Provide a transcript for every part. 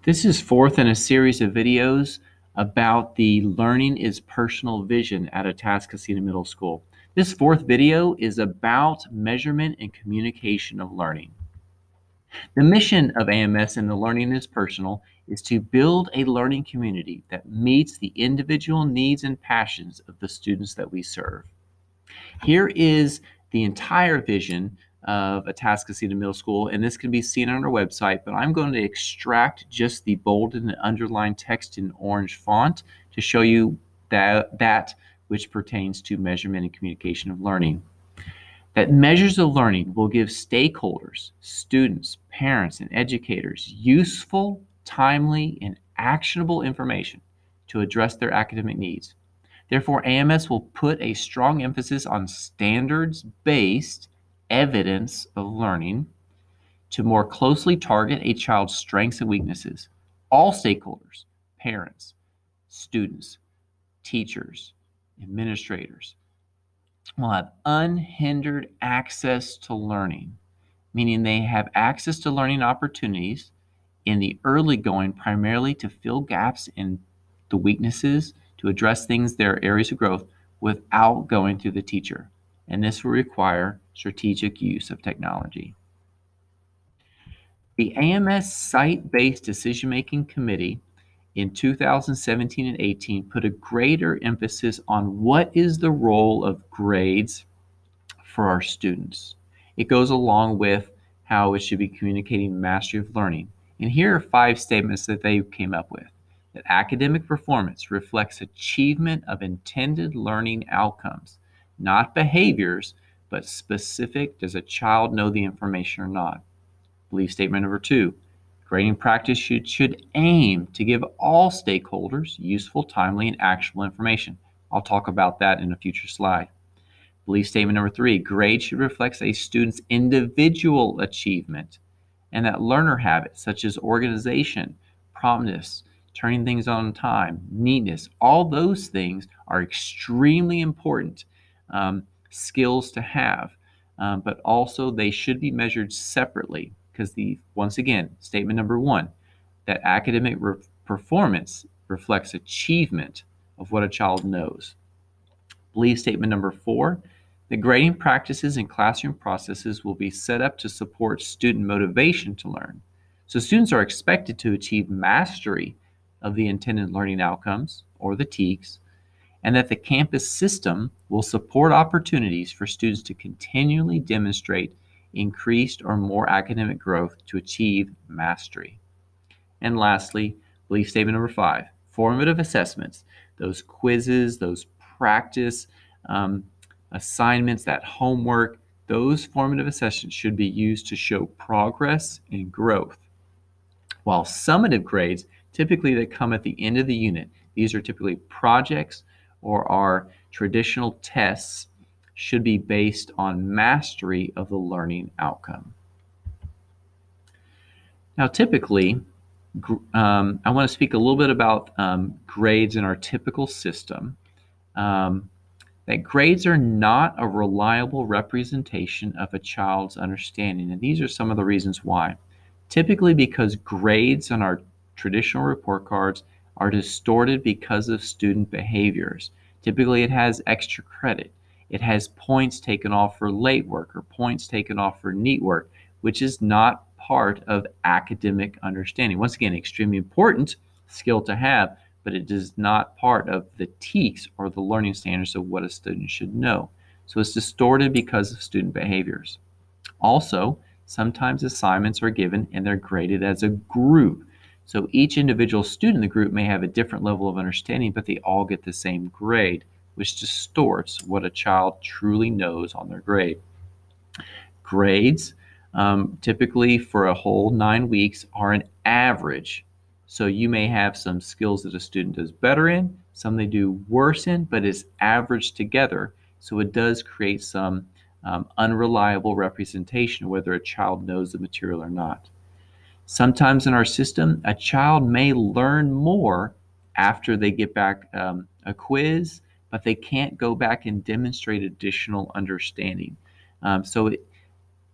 This is fourth in a series of videos about the Learning is Personal vision at Atascocita Middle School. This fourth video is about measurement and communication of learning. The mission of AMS and the Learning is Personal is to build a learning community that meets the individual needs and passions of the students that we serve. Here is the entire vision of Atascocita Middle School, and this can be seen on our website, but I'm going to extract just the bolded and underlined text in orange font to show you that which pertains to measurement and communication of learning. That measures of learning will give stakeholders, students, parents, and educators useful, timely, and actionable information to address their academic needs. Therefore, AMS will put a strong emphasis on standards-based evidence of learning to more closely target a child's strengths and weaknesses. All stakeholders, parents, students, teachers, administrators, will have unhindered access to learning, meaning they have access to learning opportunities in the early going primarily to fill gaps in the weaknesses, to address things, their areas of growth, without going through the teacher. And this will require strategic use of technology. The AMS Site-Based Decision-Making Committee in 2017 and 18 put a greater emphasis on what is the role of grades for our students. It goes along with how it should be communicating mastery of learning. And here are 5 statements that they came up with. That academic performance reflects achievement of intended learning outcomes, not behaviors, but specific, does a child know the information or not? Belief statement number 2, grading practice should aim to give all stakeholders useful, timely, and actionable information. I'll talk about that in a future slide. Belief statement number 3, grade should reflect a student's individual achievement and that learner habits such as organization, promptness, turning things on time, neatness, all those things are extremely important skills to have, but also they should be measured separately because once again, statement number 1, that academic performance reflects achievement of what a child knows. Belief statement number 4, the grading practices and classroom processes will be set up to support student motivation to learn. So students are expected to achieve mastery of the intended learning outcomes, or the TEKS, and that the campus system will support opportunities for students to continually demonstrate increased or more academic growth to achieve mastery. And lastly, belief statement number 5, formative assessments, those quizzes, those practice assignments, that homework, those formative assessments should be used to show progress and growth. While summative grades, typically they come at the end of the unit. These are typically projects or are traditional tests, should be based on mastery of the learning outcome. Now, typically, I want to speak a little bit about grades in our typical system. That grades are not a reliable representation of a child's understanding, and these are some of the reasons why. Typically because grades on our traditional report cards are distorted because of student behaviors. Typically it has extra credit. It has points taken off for late work or points taken off for neat work, which is not part of academic understanding. Once again, extremely important skill to have, but it is not part of the TEKS or the learning standards of what a student should know. So it's distorted because of student behaviors. Also, sometimes assignments are given and they're graded as a group. So each individual student in the group may have a different level of understanding, but they all get the same grade, which distorts what a child truly knows on their grade. Grades, typically for a whole 9 weeks, are an average. So you may have some skills that a student does better in, some they do worse in, but it's averaged together. So it does create some unreliable representation whether a child knows the material or not. Sometimes in our system, a child may learn more after they get back a quiz, but they can't go back and demonstrate additional understanding.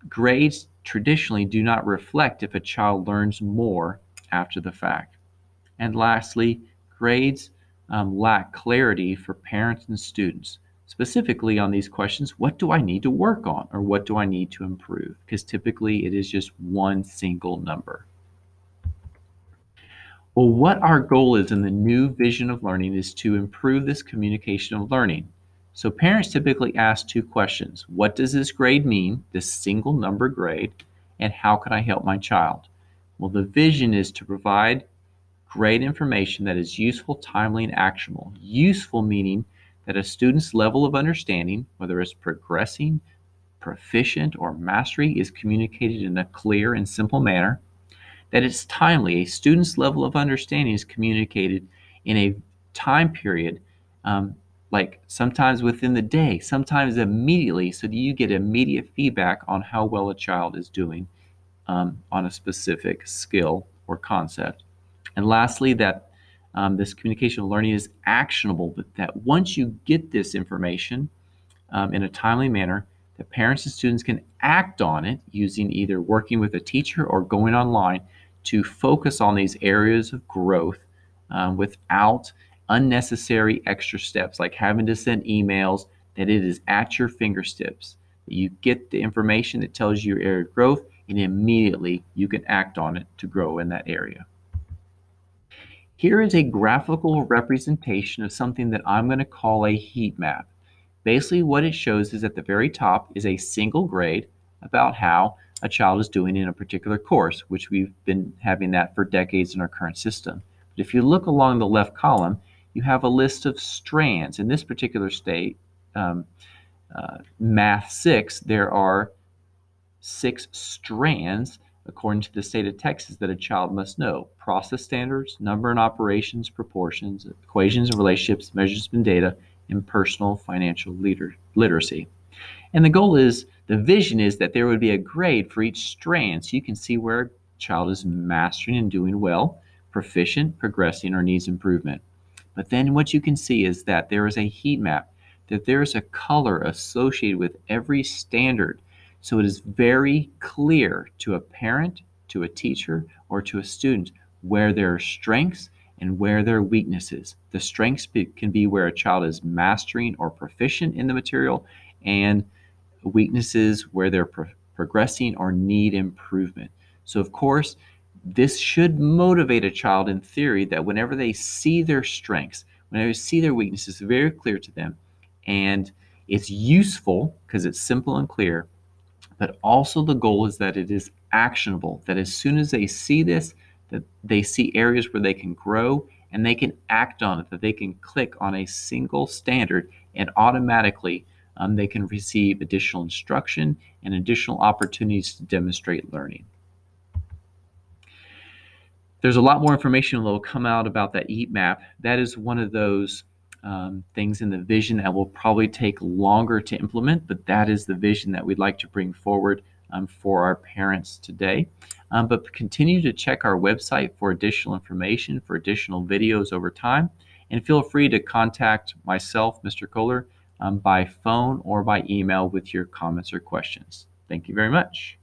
Grades traditionally do not reflect if a child learns more after the fact. And lastly, grades lack clarity for parents and students. Specifically on these questions, what do I need to work on or what do I need to improve? Because typically it is just one single number. Well, what our goal is in the new vision of learning is to improve this communication of learning. So parents typically ask two questions. What does this grade mean, this single number grade, and how can I help my child? Well, the vision is to provide grade information that is useful, timely, and actionable. Useful meaning that a student's level of understanding, whether it's progressing, proficient, or mastery, is communicated in a clear and simple manner. That it's timely. A student's level of understanding is communicated in a time period, like sometimes within the day, sometimes immediately, so that you get immediate feedback on how well a child is doing on a specific skill or concept. And lastly, that this communication of learning is actionable, but that once you get this information in a timely manner, the parents and students can act on it using either working with a teacher or going online to focus on these areas of growth without unnecessary extra steps like having to send emails, that it is at your fingertips. You get the information that tells you your area of growth, and immediately you can act on it to grow in that area. Here is a graphical representation of something that I'm going to call a heat map. Basically, what it shows is at the very top is a single grade about how a child is doing in a particular course, which we've been having that for decades in our current system. But if you look along the left column, you have a list of strands. In this particular state, Math 6, there are 6 strands according to the state of Texas that a child must know. Process standards, number and operations, proportions, equations and relationships, measurements and data, and personal financial literacy. And the goal is, the vision is that there would be a grade for each strand so you can see where a child is mastering and doing well, proficient, progressing, or needs improvement. But then what you can see is that there is a heat map, that there is a color associated with every standard. So it is very clear to a parent, to a teacher, or to a student where there are strengths and where there are weaknesses. The strengths can be where a child is mastering or proficient in the material, and weaknesses where they're progressing or need improvement. So of course, this should motivate a child in theory that whenever they see their strengths, whenever they see their weaknesses, very clear to them, and it's useful because it's simple and clear, but also the goal is that it is actionable, that as soon as they see this, that they see areas where they can grow and they can act on it, that they can click on a single standard and automatically they can receive additional instruction and additional opportunities to demonstrate learning. There's a lot more information that will come out about that heat map. That is one of those things in the vision that will probably take longer to implement, but that is the vision that we'd like to bring forward for our parents today. But continue to check our website for additional information, for additional videos over time, and feel free to contact myself, Mr. Kohler, by phone or by email with your comments or questions. Thank you very much.